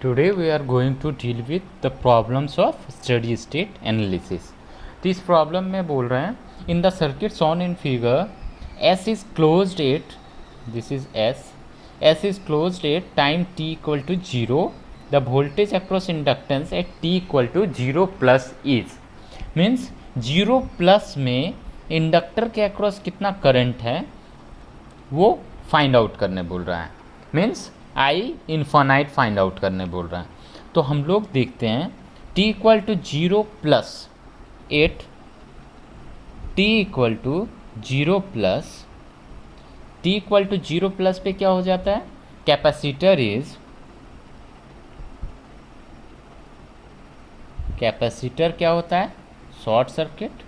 Today we are going to deal with the problems of steady state analysis. तो इस problem में बोल रहे हैं in the circuit shown in figure S is closed at, this is S is closed at time t equal to 0. The voltage across inductance at t equal to 0 plus is, means 0 plus में inductor के across कितना current है वो find out करने बोल रहा है, means I infinite find out करने बोल रहा है। तो हम लोग देखते हैं t equal to 0 plus 8, t equal to 0 plus, t equal to 0 plus पे क्या हो जाता है, कैपेसिटर क्या होता है, short circuit.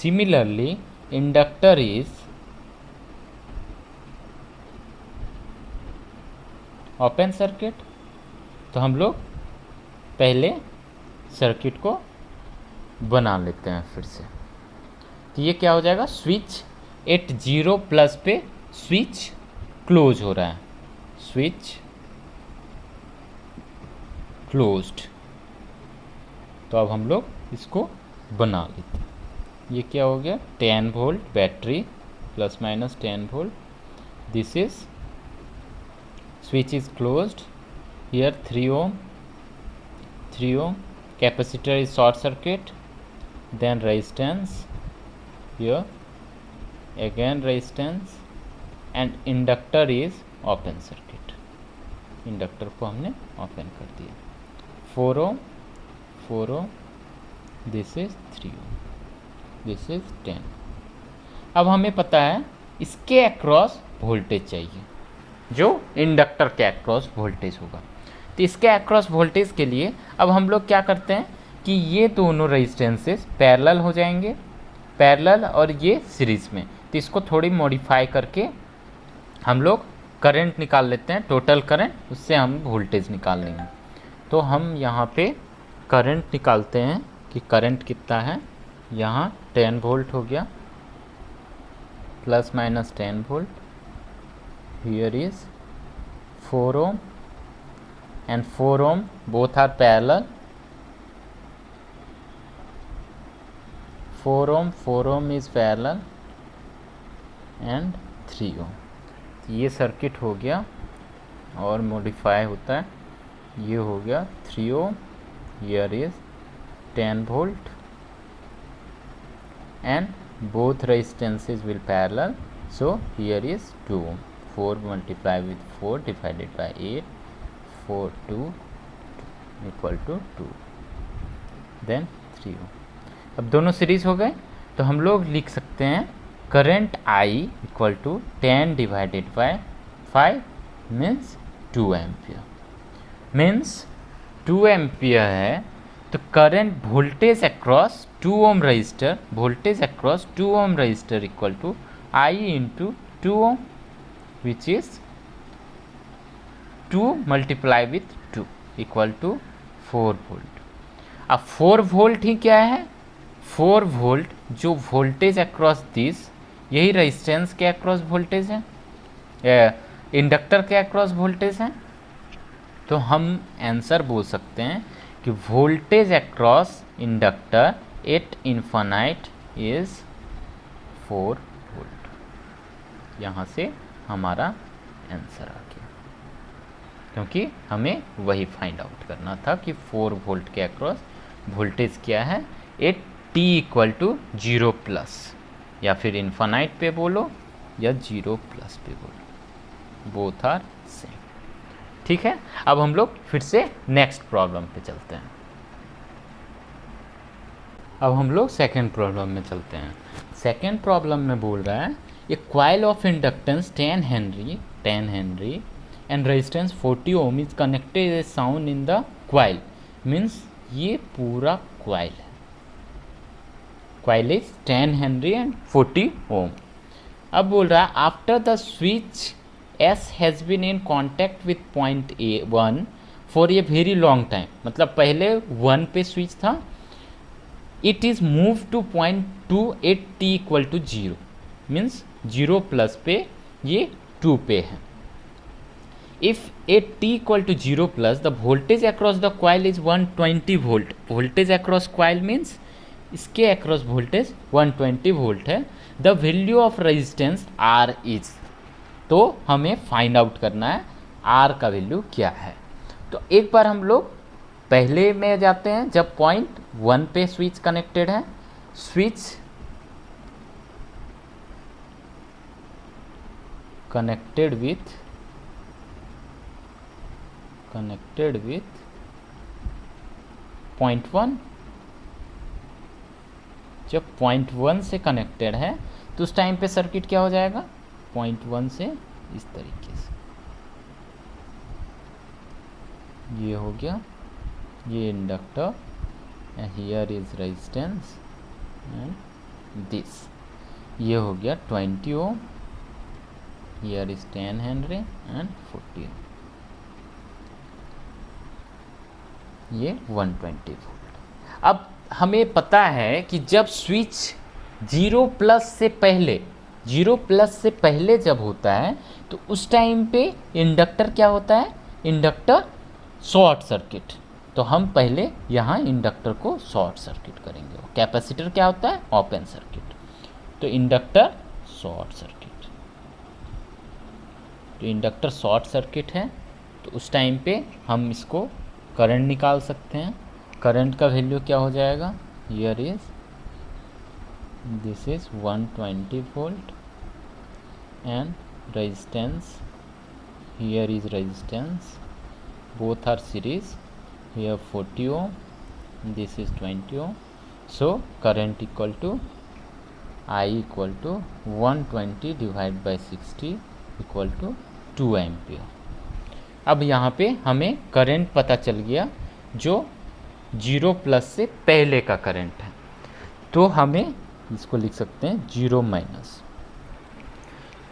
Similarly inductor is open circuit. तो हम लोग पहले सर्किट को बना लेते हैं फिर से। तो ये क्या हो जाएगा, स्विच एट 0 प्लस पे स्विच क्लोज हो रहा है, स्विच क्लोज्ड। तो अब हम लोग इसको बना लेते हैं। ये क्या हो गया, 10 volt battery plus minus 10 volt, this is switch is closed, here 3 ohm, capacitor is short circuit, then resistance, here again resistance, and inductor is open circuit, inductor को हमने ओपन कर दिया। 4 ohm, this is 3 ohm, this is 10। अब हमें पता है इसके across voltage चाहिए, जो इंडक्टर के अक्रॉस वोल्टेज होगा। तो इसके अक्रॉस वोल्टेज के लिए अब हम लोग क्या करते हैं कि ये दोनों रेजिस्टेंसेस पैरेलल हो जाएंगे, पैरेलल और ये सीरीज में। तो इसको थोड़ी मॉडिफाई करके हम लोग करंट निकाल लेते हैं, टोटल करंट, उससे हम वोल्टेज निकाल लेंगे। तो हम यहाँ पे करंट निकालते हैं कि करंट कितना है। यहाँ 10 वोल्ट हो गया, plus minus 10 volt, here is 4 ohm and 4 ohm, both are parallel, 4 ohm is parallel and 3 ohm। ये सर्किट हो गया और मॉडिफाई होता है, ये हो गया 3 ohm, here is 10 volt and both resistances will parallel, so here is 2 ohm। 4 multiplied with 4 divided by 8, 4 2 equal to 2, then 3 ohm। अब दोनों सीरीज हो गए। तो हम लोग लिख सकते हैं current I equal to 10 divided by 5 means 2 ampere, means 2 ampere है। तो current voltage across 2 ohm resistor, voltage across 2 ohm resistor equal to I into 2 ohm, which is 2 multiply with 2 equal to 4 volt। अब 4 volt ही क्या है, 4 volt जो voltage across this, यही resistance के across voltage है, inductor के अक्रॉस वोल्टेज है। तो हम आंसर बोल सकते हैं कि voltage across inductor at infinite is 4 volt. यहाँ से हमारा आंसर आ गया, क्योंकि हमें वही फाइंड आउट करना था कि 4 वोल्ट के अक्रॉस वोल्टेज क्या है at t equal to 0 plus, या फिर इन्फानाइट पे बोलो या 0 प्लस पे बोलो, बोथ आर सेम। ठीक है, अब हम लोग फिर से नेक्स्ट प्रॉब्लम पे चलते हैं। अब हम लोग सेकेंड प्रॉब्लम में चलते हैं। सेकेंड प्रॉब्लम में बोल रहा है a coil of inductance 10 Henry and resistance 40 ohm is connected as shown in the coil, means ये पूरा coil है, coil is 10 Henry and 40 ohm। अब बोल रहा है after the switch S has been in contact with point A1 for a very long time, मतलब पहले 1 पे स्विच था, it is moved to point 2 at t equal to 0, means 0 plus पे ये 2 पे है। if at t equal to 0 plus the voltage across the coil is 120 volt, voltage across coil means इसके across voltage 120 volt है, the value of resistance R is, तो हमें find out करना है R का वैल्यू क्या है। तो एक बार हम लोग पहले में जाते हैं, जब पॉइंट 1 पे स्विच कनेक्टेड है, स्विच कनेक्टेड विथ पॉइंट 1, जब पॉइंट 1 से कनेक्टेड है तो उस टाइम पे सर्किट क्या हो जाएगा, पॉइंट 1 से इस तरीके से ये हो गया, ये inductor and here is resistance and this, ये हो गया 20 ओम, हियर इज 10 हेनरी एंड 40 ओम, ये 120 वोल्ट। अब हमें पता है कि जब स्विच 0 प्लस से पहले जब होता है तो उस टाइम पे इंडक्टर क्या होता है, इंडक्टर शॉर्ट सर्किट। तो हम पहले यहाँ इंडक्टर को शॉर्ट सर्किट करेंगे। कैपेसिटर क्या होता है, ओपन सर्किट। तो इंडक्टर शॉर्ट सर्किट, तो इंडक्टर शॉर्ट सर्किट है, तो उस टाइम पे हम इसको करंट निकाल सकते हैं। करंट का वैल्यू क्या हो जाएगा, here is, this is 120 volt and resistance, here is resistance, both are series, here 40 ohm, this is 20 ohm, so current equal to I equal to 120 divided by 60 equal to 2 ampere। अब यहाँ पे हमें current पता चल गया जो 0 plus से पहले का करंट है, तो हमें इसको लिख सकते हैं 0 माइनस।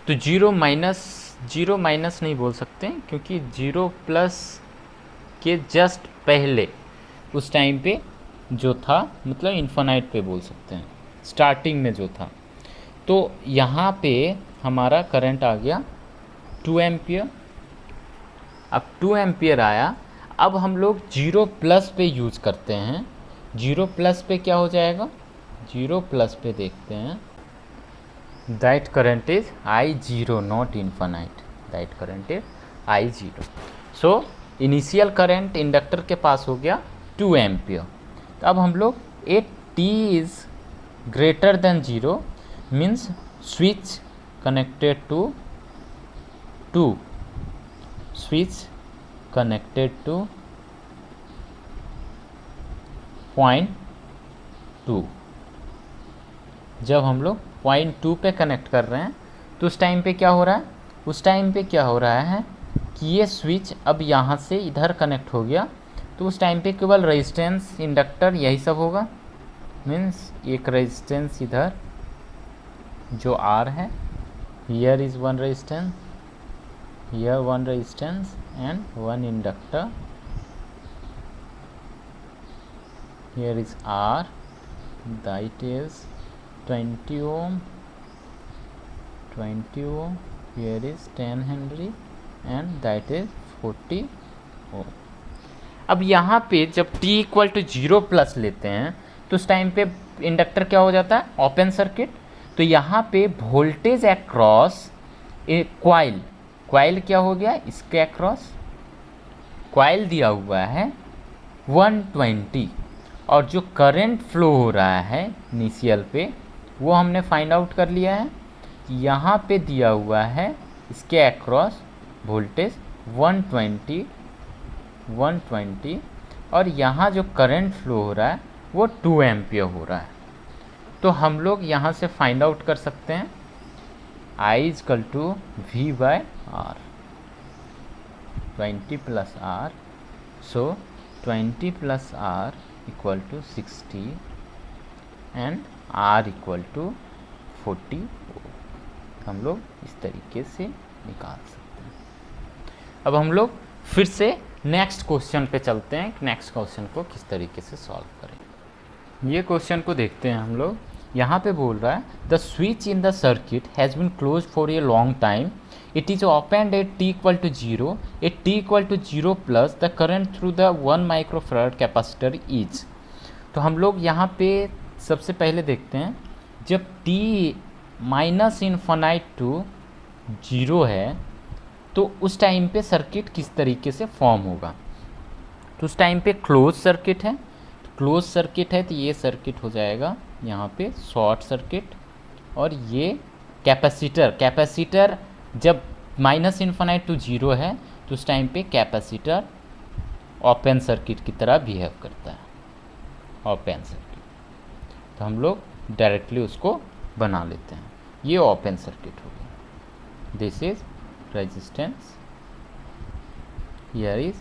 तो 0 माइनस नहीं बोल सकते क्योंकि 0 प्लस के जस्ट पहले उस टाइम पे जो था, मतलब इन्फिनाइट पे बोल सकते हैं, स्टार्टिंग में जो था। तो यहाँ पे हमारा करंट आ गया 2 एम्पियर। अब 2 एम्पियर आया, अब हम लोग 0 प्लस पे यूज करते हैं। 0 प्लस पे क्या हो जाएगा, 0 प्लस पे देखते हैं, that current is I0 not infinite, that current is I0। So initial current inductor के पास हो गया 2 एम्पियर। तो अब हम लोग at t is greater than 0 means switch connected to switch connected to point 2। जब हम लोग पॉइंट 2 पे कनेक्ट कर रहे हैं तो उस टाइम पे क्या हो रहा है, उस टाइम पे क्या हो रहा है कि ये स्विच अब यहाँ से इधर कनेक्ट हो गया, तो उस टाइम पे केवल रेजिस्टेंस, इंडक्टर, यही सब होगा। मीन्स एक रेजिस्टेंस इधर जो R है, here is 1 resistance, here 1 resistance and 1 inductor, here is R, that is 20 ohm, here is 10 Henry and that is 40 ओम। अब यहाँ पे जब t इक्वल टू 0 प्लस लेते हैं तो उस टाइम पे इंडक्टर क्या हो जाता है, ओपन सर्किट। तो यहाँ पे वोल्टेज अक्रॉस क्वाइल क्या हो गया, इसके अक्रॉस क्वाइल दिया हुआ है 120, और जो करंट फ्लो हो रहा है इनिशियल पे वो हमने फाइंड आउट कर लिया है। यहाँ पे दिया हुआ है इसके अक्रॉस वोल्टेज 120, और यहाँ जो करंट फ्लो हो रहा है वो 2 एम्पियर हो रहा है। तो हम लोग यहाँ से फाइंड आउट कर सकते हैं I equal to V/R, 20 plus R, so 20 plus R equal to 60 and R equal to 40। हम लोग इस तरीके से निकाल सकते हैं। अब हम लोग फिर से नेक्स्ट क्वेश्चन पे चलते हैं, नेक्स्ट क्वेश्चन को किस तरीके से सॉल्व करें। ये क्वेश्चन को देखते हैं हम लोग। यहाँ पे बोल रहा है the switch in the circuit has been close for a long time it is opened at t equal to 0, at t equal to 0 plus the current through the 1 microfarad capacitor is। तो हम लोग यहाँ पे सबसे पहले देखते हैं, जब t माइनस इन्फानाइट टू 0 है तो उस टाइम पे सर्किट किस तरीके से फॉर्म होगा। तो उस टाइम पे क्लोज सर्किट है, क्लोज सर्किट है तो ये सर्किट हो जाएगा यहाँ पे शॉर्ट सर्किट, और ये कैपेसिटर जब माइनस इन्फानाइट टू 0 है तो उस टाइम पे कैपेसिटर ओपन सर्किट की तरह बिहेव करता है, ओपन सर्किट। तो हम लोग डायरेक्टली उसको बना लेते हैं, ये ओपन सर्किट हो गया। This is resistance, here is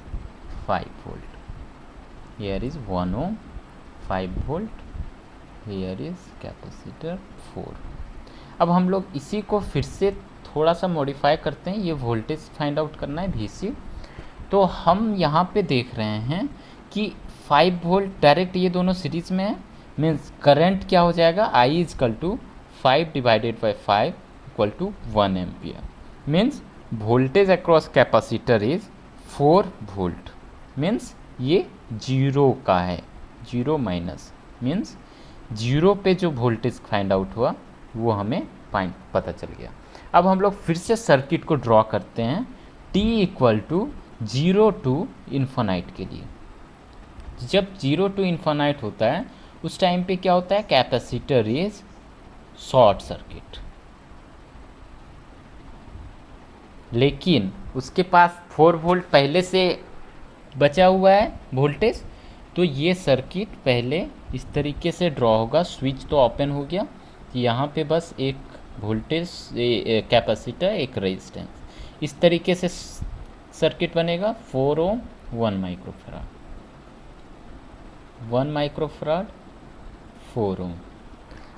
5 volt, here is 1 ohm, 5 volt, here is capacitor 4। अब हम लोग इसी को फिर से थोड़ा सा मॉडिफाई करते हैं, ये वोल्टेज फाइंड आउट करना है VC। तो हम यहाँ पे देख रहे हैं कि 5 वोल्ट डायरेक्ट ये दोनों सीरीज में है, मीन्स करंट क्या हो जाएगा, I equal to 5 divided by 5 equal to 1 ampere. Means voltage across capacitor is 4 volt, means ये 0 का है, 0 माइनस मीन्स 0 पे जो वोल्टेज फाइंड आउट हुआ वो हमें पता चल गया। अब हम लोग फिर से सर्किट को ड्रॉ करते हैं t equal to 0 to infinite के लिए। जब 0 टू इन्फानाइट होता है उस टाइम पे क्या होता है, कैपेसिटर इज शॉर्ट सर्किट, लेकिन उसके पास 4 वोल्ट पहले से बचा हुआ है वोल्टेज, तो ये सर्किट पहले इस तरीके से ड्रॉ होगा। स्विच तो ओपन हो गया, यहाँ पे बस एक वोल्टेज कैपेसिटर, एक रेजिस्टेंस, इस तरीके से सर्किट बनेगा। 4 ohm 1 माइक्रोफैराड, 1 माइक्रोफैराड 4 ohm।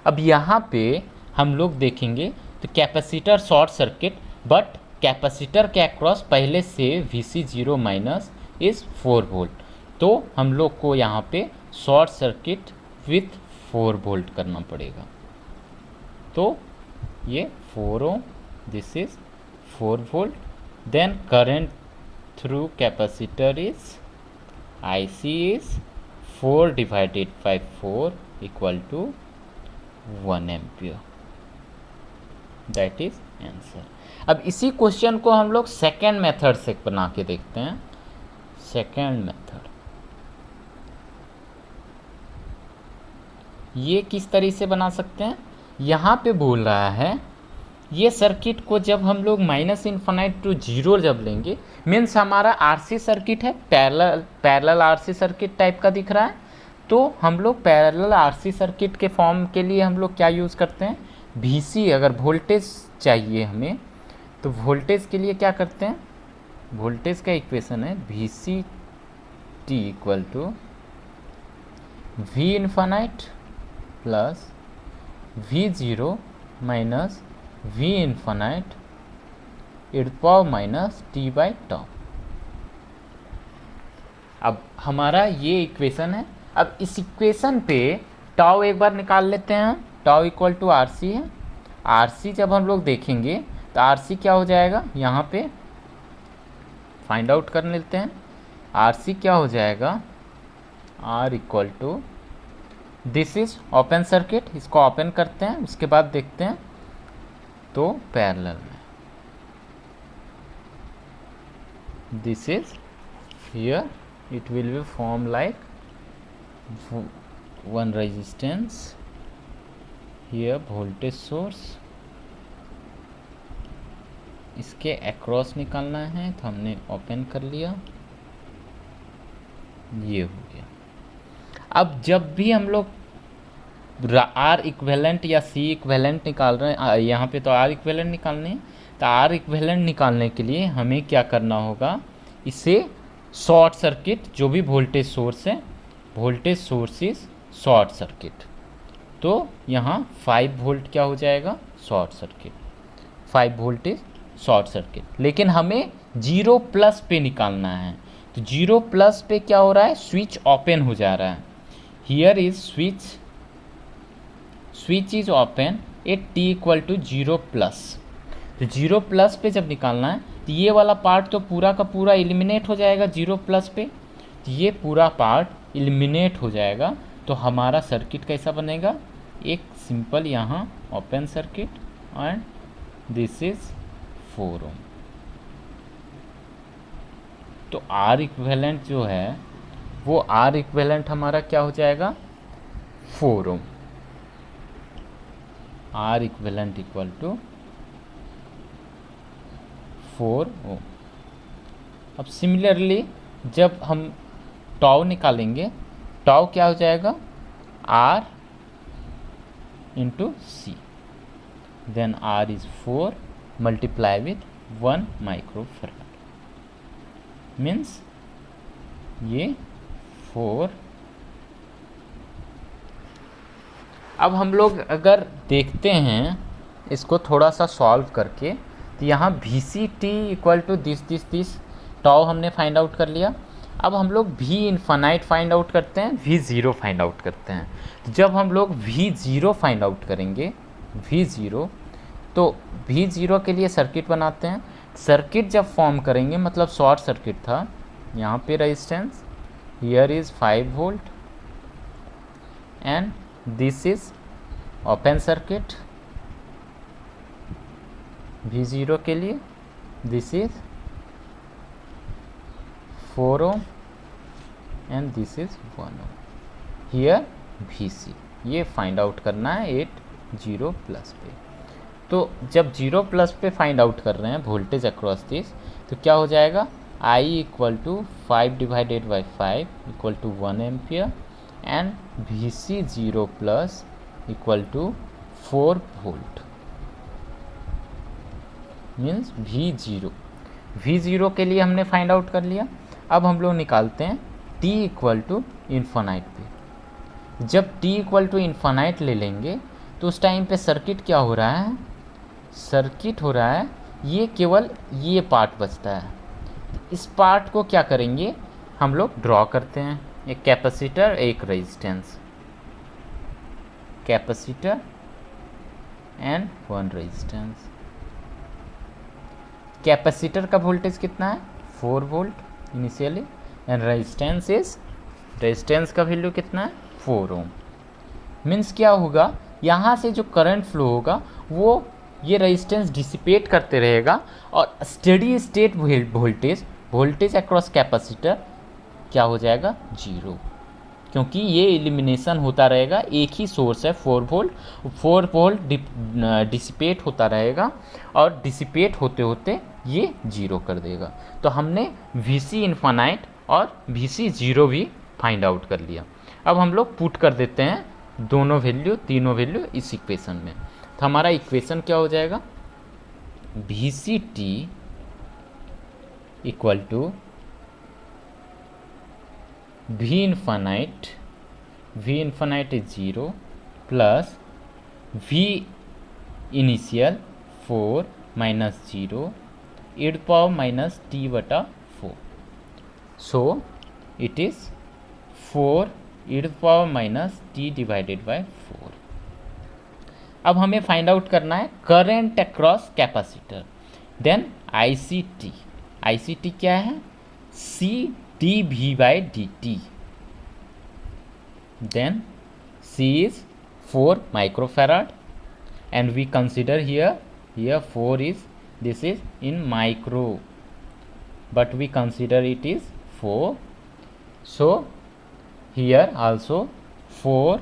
अब यहाँ पे हम लोग देखेंगे तो capacitor short circuit, but capacitor के अक्रॉस पहले से VC 0 माइनस इज़ 4 वोल्ट, तो हम लोग को यहाँ पे शॉर्ट सर्किट विथ 4 वोल्ट करना पड़ेगा। तो ये 4 ohm, this is 4 volt, then current through capacitor is IC is 4 divided by 4 equal to 1 ampere, that is answer. अब इसी क्वेश्चन को हम लोग सेकेंड मेथड से बना के देखते हैं। सेकेंड मेथड ये किस तरीके से बना सकते हैं, यहाँ पे बोल रहा है ये सर्किट को जब हम लोग माइनस इन्फानाइट टू 0 जब लेंगे, मीन्स हमारा RC सर्किट है, पैरेलल RC सर्किट टाइप का दिख रहा है। तो हम लोग पैरेलल RC सर्किट के फॉर्म के लिए हम लोग क्या यूज़ करते हैं, VC। अगर वोल्टेज चाहिए हमें तो वोल्टेज के लिए क्या करते हैं, वोल्टेज का इक्वेशन है VC t equal to V infinite plus V0 minus V infinite e power minus t by tau. अब हमारा ये इक्वेशन है। अब इस इक्वेशन पे टाउ एक बार निकाल लेते हैं, टाउ इक्वल टू RC है। RC जब हम लोग देखेंगे तो RC क्या हो जाएगा, यहाँ पे फाइंड आउट कर लेते हैं। RC क्या हो जाएगा, R equal to, this is open circuit, इसको ओपन करते हैं, उसके बाद देखते हैं तो पैरेलल में this is here it will be form like 1 resistance, here voltage source, इसके अक्रॉस निकालना है तो हमने ओपन कर लिया, ये हो गया। अब जब भी हम लोग R इक्वेलेंट या C इक्वेलेंट निकाल रहे हैं, यहाँ पे तो R इक्वेलेंट निकालने हैं, तो R इक्वेलेंट निकालने के लिए हमें क्या करना होगा, इसे शॉर्ट सर्किट, जो भी वोल्टेज सोर्स है, voltage source is short circuit, तो यहाँ 5 वोल्ट क्या हो जाएगा, short circuit, 5 volt is short circuit. लेकिन हमें 0 प्लस पे निकालना है, तो 0 प्लस पे क्या हो रहा है, स्विच ओपन हो जा रहा है। Here is switch is open at t equal to 0 plus. तो 0 प्लस पे जब निकालना है तो ये वाला पार्ट तो पूरा का पूरा एलिमिनेट हो जाएगा 0 प्लस पे, तो ये पूरा पार्ट एलिमिनेट हो जाएगा। तो हमारा सर्किट कैसा बनेगा, एक सिंपल यहाँ open circuit and this is 4 ओम। तो आर इक्विवेलेंट जो है वो आर इक्विवेलेंट हमारा क्या हो जाएगा, 4 ओम। आर इक्विवेलेंट इक्वल टू 4 ओम। अब सिमिलरली जब हम टाउ निकालेंगे, टाउ क्या हो जाएगा, R into C, then R is 4 multiply with 1 microfarad, means ये 4। अब हम लोग अगर देखते हैं इसको थोड़ा सा सॉल्व करके, तो यहाँ V C T equal to this tau हमने फाइंड आउट कर लिया। अब हम लोग वी इन्फानाइट फाइंड आउट करते हैं, वी ज़ीरो फाइंड आउट करते हैं। जब हम लोग वी ज़ीरो फाइंड आउट करेंगे, वी ज़ीरो, तो वी ज़ीरो के लिए सर्किट बनाते हैं। सर्किट जब फॉर्म करेंगे मतलब शॉर्ट सर्किट था, यहाँ पे resistance, here is 5 volt and this is open circuit V zero के लिए, this is 4 ohm and this is 1 ohm. Here we see, ये फाइंड आउट करना है 0 प्लस पे। तो जब 0 प्लस पे फाइंड आउट कर रहे हैं वोल्टेज अक्रॉस दिस, तो क्या हो जाएगा, I equal to 5 divided by 5 equal to 1 ampere and V C 0 plus equal to 4 volt, means V zero के लिए हमने फाइंड आउट कर लिया। अब हम लोग निकालते हैं t इक्वल टू इन्फानाइट पे। जब t इक्वल टू इन्फानाइट ले लेंगे तो उस टाइम पे सर्किट क्या हो रहा है, सर्किट हो रहा है ये केवल ये पार्ट बचता है। इस पार्ट को क्या करेंगे, हम लोग ड्रॉ करते हैं, एक कैपेसिटर एक resistance, capacitor and 1 resistance. Capacitor का वोल्टेज कितना है, 4 वोल्ट इनिशियली, एंड रेजिस्टेंस का वैल्यू कितना है, 4 ओम। मीन्स क्या होगा, यहाँ से जो करंट फ्लो होगा वो ये रेजिस्टेंस डिसिपेट करते रहेगा और steady state voltage across capacitor क्या हो जाएगा, 0, क्योंकि ये एलिमिनेशन होता रहेगा। एक ही सोर्स है 4 वोल्ट डिसिपेट होता रहेगा और डिसिपेट होते होते ये 0 कर देगा। तो हमने वी सी इन्फानाइट और वी सी 0 भी फाइंड आउट कर लिया। अब हम लोग पुट कर देते हैं दोनों वैल्यू, तीनों वैल्यू इस इक्वेशन में। तो हमारा इक्वेशन क्या हो जाएगा, V C T equal to V infinite is 0 plus V initial 4 minus 0 e power minus T बटा 4। So it is 4 e power minus T divided by 4। अब हमें फाइंड आउट करना है current across capacitor, then I C T क्या है, C D V by D T, then C is 4 microfarad and we consider here 4 is, this is in micro but we consider it is 4, so here also 4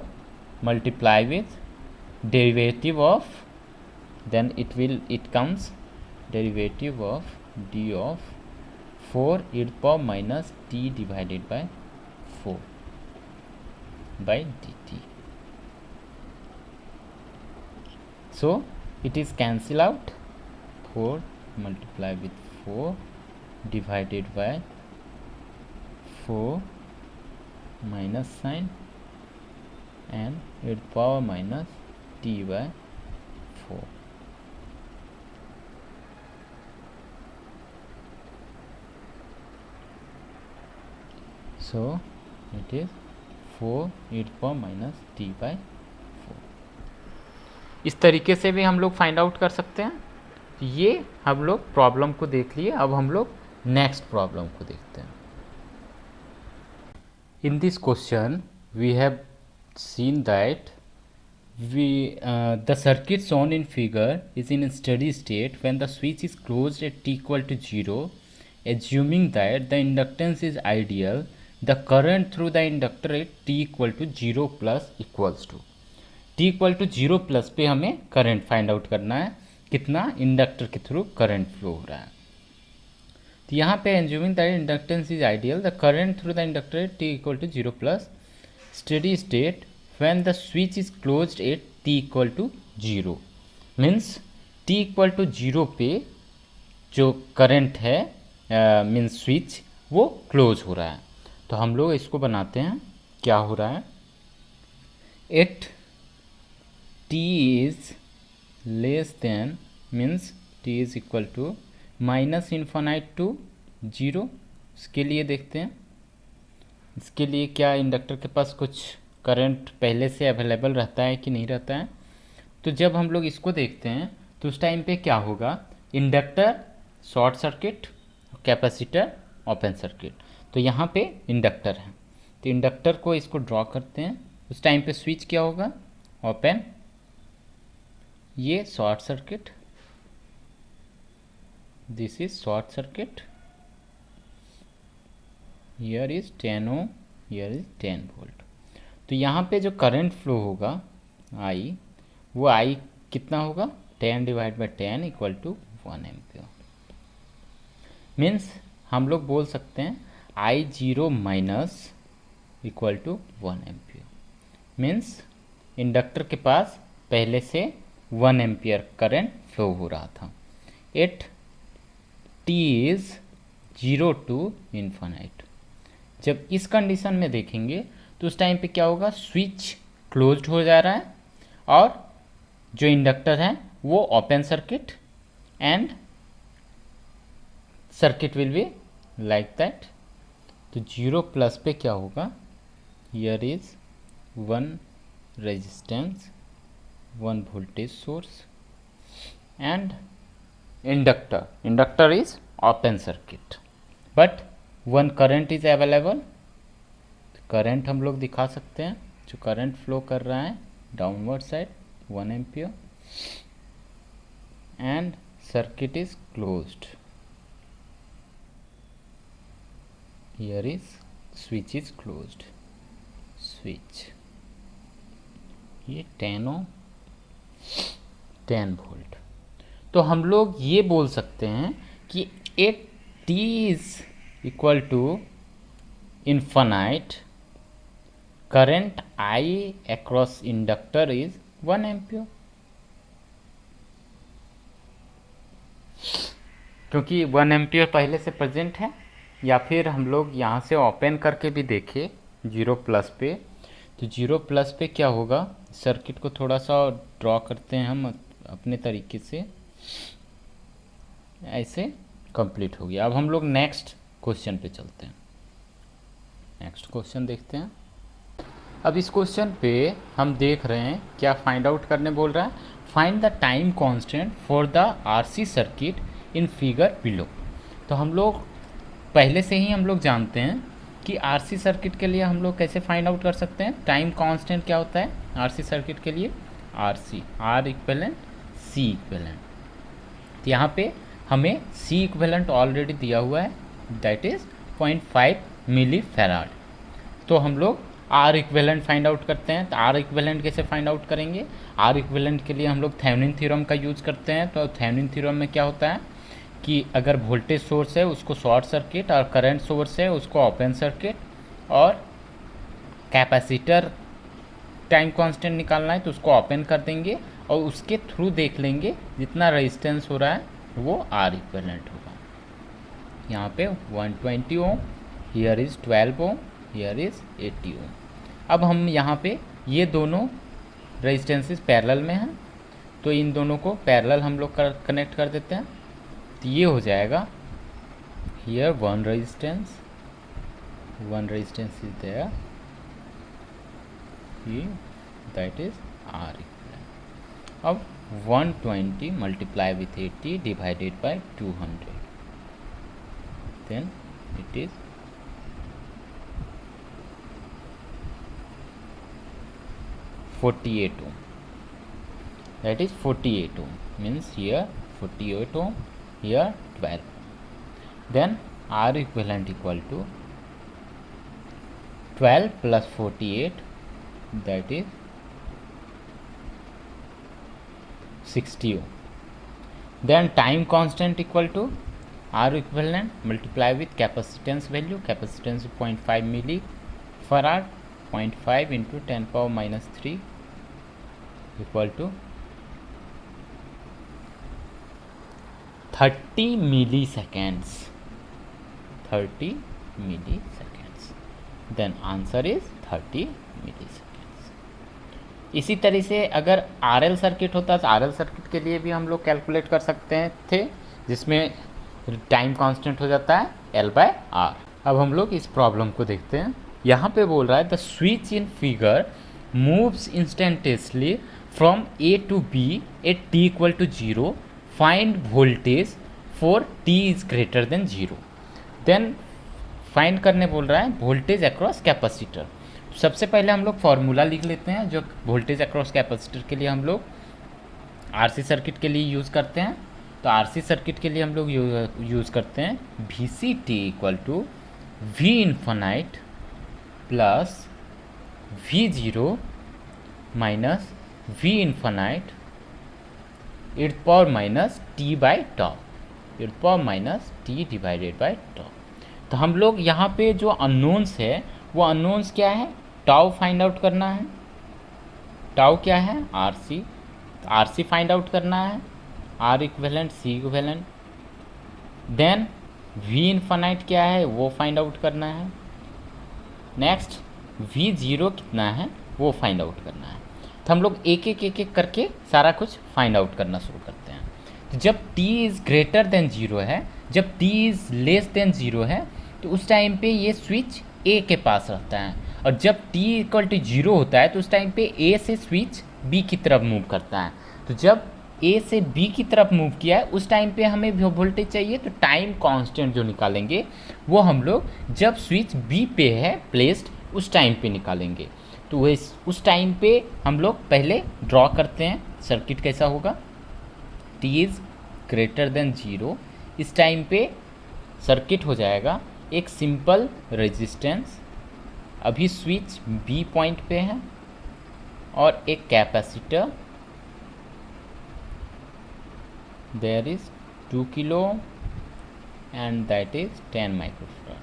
multiply with derivative of, then it comes derivative of d of 4 e to power minus t divided by 4 by dt. So it is cancel out, 4 multiply with 4 divided by 4 minus sign and e to power minus t by 4. So it is 4 e to power minus t by 4। इस तरीके से भी हम लोग find out कर सकते हैं। तो ये हम लोग प्रॉब्लम को देख लिए। अब हम लोग नेक्स्ट प्रॉब्लम को देखते हैं। In this question we have seen that the circuit shown in figure is in a steady state when the switch is closed at t equal to 0. Assuming that the inductance is ideal, the current through the inductor at t equal to 0 plus equals to t equal to 0 plus पे हमें current find out करना है, कितना inductor के through current flow हो रहा है। तो यहाँ पे assuming that inductance is ideal, the current through the inductor at t equal to 0 plus steady state when the switch is closed at t equal to 0, means t equal to 0 पे जो current है means switch वो close हो रहा है। तो हम लोग इसको बनाते हैं, क्या हो रहा है, at t is less than means t is equal to minus infinite to 0। इसके लिए देखते हैं, इसके लिए क्या इंडक्टर के पास कुछ करंट पहले से अवेलेबल रहता है कि नहीं रहता है। तो जब हम लोग इसको देखते हैं तो उस टाइम पे क्या होगा, inductor short circuit, capacitor open circuit. तो यहाँ पे इंडक्टर है, तो इंडक्टर को इसको ड्रॉ करते हैं। उस टाइम पे स्विच क्या होगा, ओपन, ये short circuit, this is short circuit, here is 10 ohm, here is 10 volt। तो यहाँ पे जो करंट फ्लो होगा I, वो I कितना होगा, 10 divide by 10 equal to 1 ampere. Means हम लोग बोल सकते हैं I0 minus equal to 1 ampere. Means inductor के पास पहले से 1 एम्पियर करंट फ्लो हो रहा था। At t is 0 to infinite. जब इस कंडीशन में देखेंगे तो उस टाइम पे क्या होगा, स्विच क्लोज्ड हो जा रहा है और जो इंडक्टर है वो open circuit, and circuit will be like that. तो 0 प्लस पे क्या होगा, here is 1 resistance, 1 voltage source, and inductor is open circuit, but 1 current is available. Current हम लोग दिखा सकते हैं, जो करंट फ्लो कर रहा है downward side 1 ampere, and circuit is closed, here is switch is closed, switch, ये 10 ओम 10 वोल्ट। तो हम लोग ये बोल सकते हैं कि at t is equal to infinite, current I across inductor is 1 ampere. क्योंकि 1 एम्पियर पहले से प्रेजेंट है, या फिर हम लोग यहाँ से ओपन करके भी देखें 0 प्लस पे, तो 0 प्लस पे क्या होगा, सर्किट को थोड़ा सा ड्रॉ करते हैं हम अपने तरीके से, ऐसे कंप्लीट हो गया। अब हम लोग नेक्स्ट क्वेश्चन पे चलते हैं, नेक्स्ट क्वेश्चन देखते हैं। अब इस क्वेश्चन पे हम देख रहे हैं क्या फाइंड आउट करने बोल रहा है, find the time constant for the RC circuit in figure below. तो हम लोग पहले से ही हम लोग जानते हैं कि आरसी सर्किट के लिए हम लोग कैसे फाइंड आउट कर सकते हैं, टाइम कांस्टेंट क्या होता है आरसी सर्किट के लिए, RC, R equivalent C equivalent. तो यहाँ पे हमें C इक्विवेलेंट ऑलरेडी दिया हुआ है, दैट इज़ 0.5 मिली फैराड। तो हम लोग R इक्विवेलेंट फाइंड आउट करते हैं। तो R इक्विवेलेंट कैसे फाइंड आउट करेंगे, R इक्विवेलेंट के लिए हम लोग थेवेनिन थ्योरम का यूज़ करते हैं। तो थेवेनिन थ्योरम में क्या होता है कि अगर वोल्टेज सोर्स है उसको शॉर्ट सर्किट, और करंट सोर्स है उसको ओपन सर्किट, और कैपेसिटर टाइम कांस्टेंट निकालना है तो उसको ओपन कर देंगे और उसके थ्रू देख लेंगे जितना रेजिस्टेंस हो रहा है वो R इक्विवेलेंट होगा। यहाँ पे 120 ohm, here is 12 ohm, here is 80 ohm. अब हम यहाँ पे ये दोनों रेजिस्टेंसेस पैरेलल में हैं, तो इन दोनों को पैरेलल हम लोग कनेक्ट कर देते हैं। तो ये हो जाएगा, here one resistance is there, that is R equivalent. अब 120 multiply with 80 divided by 200, then it is 48 ohm. That is 48 ohm, means here 48 ohm, here 12 ohm. Then R equivalent equal to 12 plus 48, that is 60 ohm. Then time constant equal to R equivalent multiply with capacitance value. Capacitance 0.5 millifarad, 0.5 into 10 power minus 3 equal to 30 milliseconds. 30 milliseconds. Then answer is 30 milliseconds. इसी तरह से अगर RL circuit होता तो RL circuit के लिए भी हम लोग कैलकुलेट कर सकते हैं थे, जिसमें टाइम कांस्टेंट हो जाता है L/R। अब हम लोग इस प्रॉब्लम को देखते हैं। यहाँ पे बोल रहा है the switch in figure moves instantaneously from A to B at t equal to 0, find voltage for t is greater than 0। Then find करने बोल रहा है वोल्टेज अक्रॉस कैपेसिटर। सबसे पहले हम लोग फार्मूला लिख लेते हैं जो वोल्टेज अक्रॉस कैपेसिटर के लिए हम लोग आरसी सर्किट के लिए यूज़ करते हैं। तो आरसी सर्किट के लिए हम लोग यूज़ करते हैं VCT equal to V infinite plus V0 minus V infinite e power minus t by tau, e power minus t divided by tau. तो हम लोग यहाँ पे जो अननोन्स है वो अननोन्स क्या है, टाउ फाइंड आउट करना है। टाउ क्या है, आरसी, आरसी फाइंड आउट करना है, R equivalent C equivalent. Then V infinite क्या है वो फाइंड आउट करना है। नेक्स्ट V0 कितना है वो फाइंड आउट करना है। तो हम लोग एक एक करके सारा कुछ फाइंड आउट करना शुरू करते हैं। तो जब t इज़ ग्रेटर देन 0 है, जब t इज़ लेस देन 0 है, तो उस टाइम पे ये स्विच A के पास रहता है, और जब t इक्वल टू 0 होता है तो उस टाइम पे A से स्विच B की तरफ मूव करता है। तो जब A से B की तरफ मूव किया है उस टाइम पे हमें वोल्टेज चाहिए, तो टाइम कांस्टेंट जो निकालेंगे वो हम लोग जब स्विच B पे है प्लेस्ड उस टाइम पे निकालेंगे। तो वो उस टाइम पे हम लोग पहले ड्रॉ करते हैं सर्किट कैसा होगा। t इज़ ग्रेटर देन 0, इस टाइम पे सर्किट हो जाएगा एक सिंपल रेजिस्टेंस, अभी स्विच B पॉइंट पे है, और एक capacitor, there is 2 kilo and that is 10 microfarad.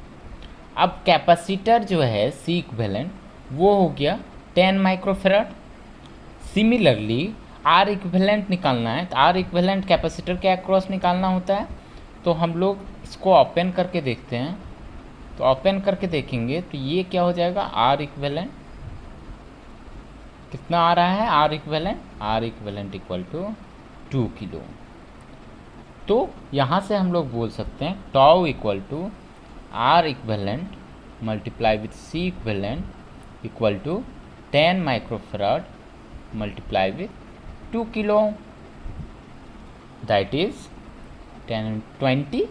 अब कैपेसिटर जो है C इक्विवेलेंट वो हो गया 10 माइक्रोफैराड। सिमिलरली R इक्विवेलेंट निकालना है, तो R इक्विवेलेंट कैपेसिटर के अक्रॉस निकालना होता है। तो हम लोग इसको ओपन करके देखते हैं। तो ओपन करके देखेंगे तो ये क्या हो जाएगा, R इक्विवेलेंट कितना आ रहा है, R equivalent equal to 2 kilo. तो यहाँ से हम लोग बोल सकते हैं tau equal to R equivalent multiply with C equivalent equal to 10 microfarad multiply with 2 kilo, that is 10 20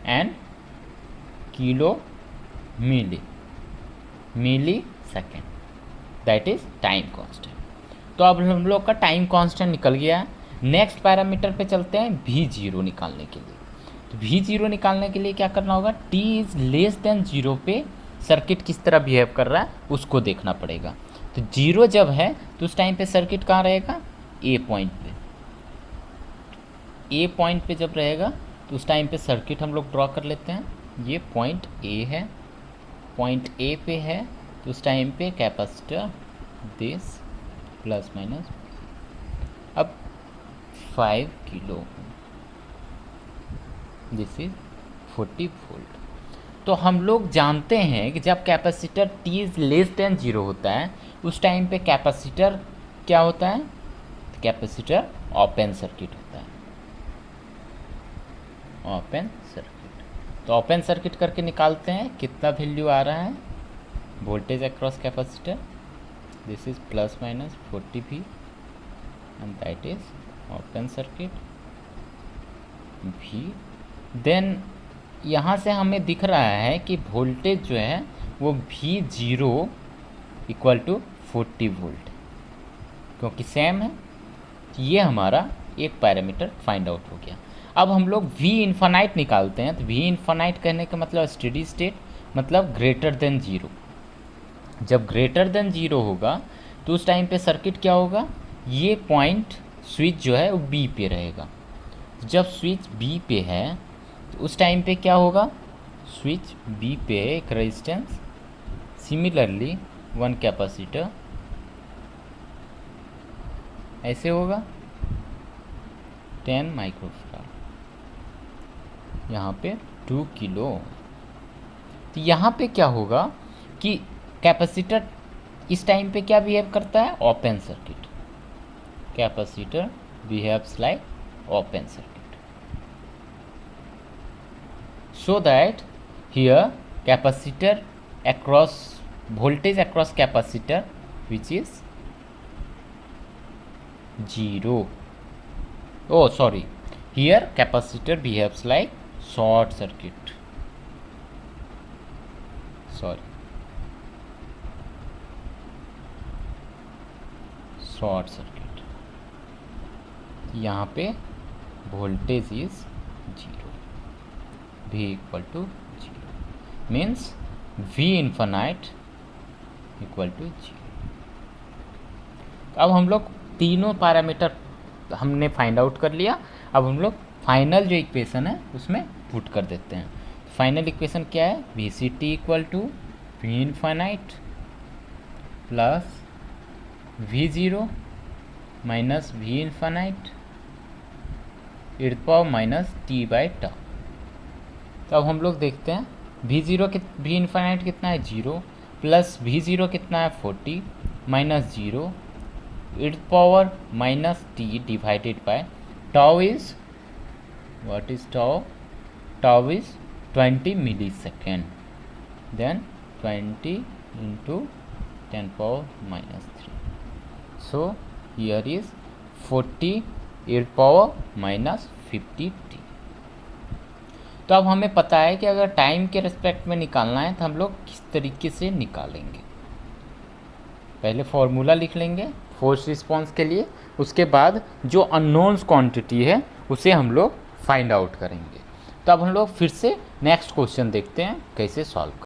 and kilo millisecond, that is time constant. तो अब हम लोग का टाइम कांस्टेंट निकल गया है। नेक्स्ट पैरामीटर पे चलते हैं V0 निकालने के लिए। तो V0 निकालने के लिए क्या करना होगा, t इज़ लेस देन 0 पे सर्किट किस तरह बिहेव कर रहा है उसको देखना पड़ेगा। तो 0 जब है तो उस टाइम पे सर्किट कहाँ रहेगा, A पॉइंट पे। A पॉइंट पे जब रहेगा तो उस टाइम पे सर्किट हम लोग ड्रॉ कर लेते हैं। ये पॉइंट A है, पॉइंट A पे है, तो उस टाइम पे कैपेसिटर दिस प्लस माइनस अब 5 किलो, दिस इज 40 वोल्ट। तो हम लोग जानते हैं कि जब capacitor t is less than 0 होता है उस टाइम पे कैपेसिटर क्या होता है, कैपेसिटर ओपन सर्किट होता है, ओपन सर्किट। तो ओपन सर्किट करके निकालते हैं कितना वैल्यू आ रहा है voltage across capacitor, this is plus minus 40 भी and that is open circuit V। देन यहाँ से हमें दिख रहा है कि वोल्टेज जो है वो V0 इक्वल टू 40 वोल्ट, क्योंकि सेम है। ये हमारा एक पैरामीटर फाइंड आउट हो गया। अब हम लोग V इन्फानाइट निकालते हैं। तो V इन्फानाइट कहने का मतलब स्टेडी स्टेट, मतलब ग्रेटर देन ज़ीरो। जब ग्रेटर देन ज़ीरो होगा तो उस टाइम पे सर्किट क्या होगा, ये पॉइंट स्विच जो है वो B पे रहेगा। जब स्विच B पे है तो उस टाइम पे क्या होगा, स्विच B पे एक रेजिस्टेंस, सिमिलरली वन कैपेसिटर ऐसे होगा 10 माइक्रोफैराड, यहाँ पे 2 किलो। तो यहाँ पे क्या होगा कि कैपेसिटर इस टाइम पे क्या बिहेव करता है, open circuit. Capacitor behaves like open circuit, so that here capacitor across voltage across capacitor which is 0. Oh sorry, here capacitor behaves like short circuit, sorry, short circuit. यहाँ पे voltage is 0, V equal to 0 means V infinite equal to 0। अब हम लोग तीनों parameter हमने find out कर लिया। अब हम लोग फाइनल जो इक्वेशन है उसमें पुट कर देते हैं। फाइनल इक्वेशन क्या है, VCT equal to V infinite plus V0 minus V infinite e power minus t by tau. तो अब हम लोग देखते हैं V इन्फानाइट कितना है 0, प्लस V0 कितना है 40, minus 0 e power minus t divided by tau is, what is tau, tau is 20 millisecond, then 20 into 10 power minus 3, so here is 40 e power minus 50t। तो अब हमें पता है कि अगर टाइम के रिस्पेक्ट में निकालना है तो हम लोग किस तरीके से निकालेंगे। पहले फॉर्मूला लिख लेंगे फोर्स रिस्पांस के लिए, उसके बाद जो अननोन्स क्वांटिटी है उसे हम लोग फाइंड आउट करेंगे। तो अब हम लोग फिर से नेक्स्ट क्वेश्चन देखते हैं कैसे सॉल्व